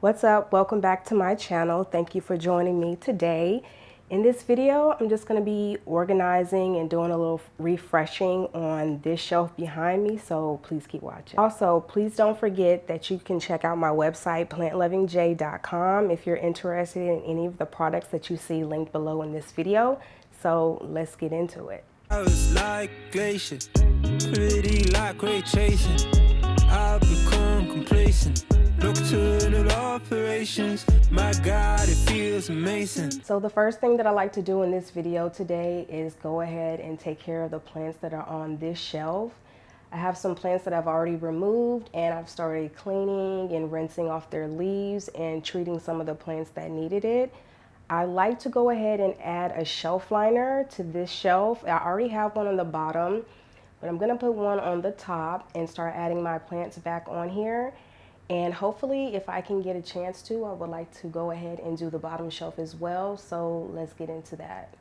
What's up? Welcome back to my channel. Thank you for joining me today. In this video, I'm just going to be organizing and doing a little refreshing on this shelf behind me, so please keep watching. Also, please don't forget that you can check out my website, plantlovingj.com, if you're interested in any of the products that you see linked below in this video. So let's get into it. I was like glacier, pretty like ray tracing. I've become complacent. Nocturnal operations, my God, it feels amazing. So the first thing that I like to do in this video today is go ahead and take care of the plants that are on this shelf. I have some plants that I've already removed, and I've started cleaning and rinsing off their leaves and treating some of the plants that needed it. I like to go ahead and add a shelf liner to this shelf. I already have one on the bottom, but I'm gonna put one on the top and start adding my plants back on here. And hopefully, if I can get a chance to, I would like to go ahead and do the bottom shelf as well. So let's get into that.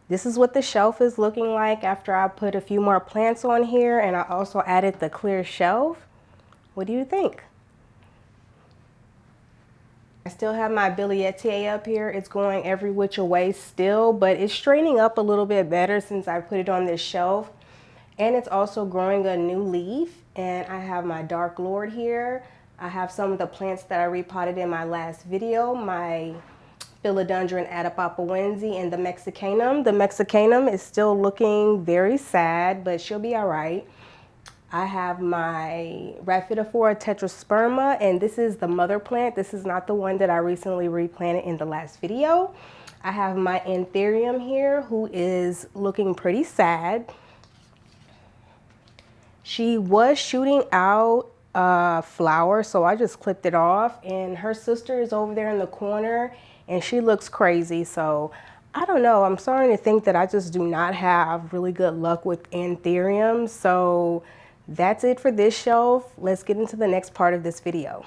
This is what the shelf is looking like after I put a few more plants on here, and I also added the clear shelf. What do you think? I still have my Billietier up here. It's going every which way still, but it's straightening up a little bit better since I put it on this shelf. And it's also growing a new leaf. And I have my Dark Lord here. I have some of the plants that I repotted in my last video, my Philodendron Atapapawense and the Mexicanum. The Mexicanum is still looking very sad, but she'll be all right. I have my Rhaphidophora tetrasperma, and this is the mother plant. This is not the one that I recently replanted in the last video. I have my Anthurium here, who is looking pretty sad. She was shooting out flower, so I just clipped it off, and her sister is over there in the corner and she looks crazy. So I don't know, I'm starting to think that I just do not have really good luck with Anthurium. So that's it for this shelf. Let's get into the next part of this video.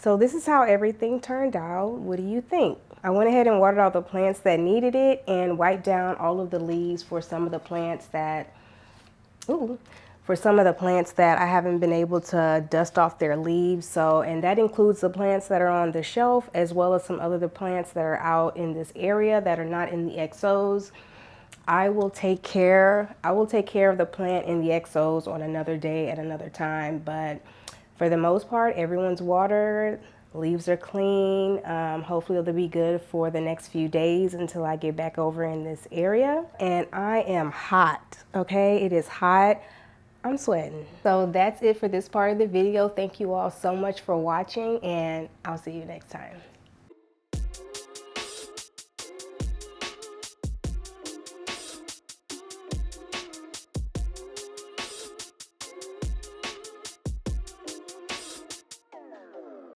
So this is how everything turned out. What do you think? I went ahead and watered all the plants that needed it and wiped down all of the leaves for some of the plants that, I haven't been able to dust off their leaves. So, and that includes the plants that are on the shelf as well as some other plants that are out in this area that are not in the XOs. I will take care of the plant in the XOs on another day at another time, but for the most part, everyone's watered, leaves are clean. Hopefully they'll be good for the next few days until I get back over in this area. And I am hot, okay? It is hot. I'm sweating. So that's it for this part of the video. Thank you all so much for watching, and I'll see you next time.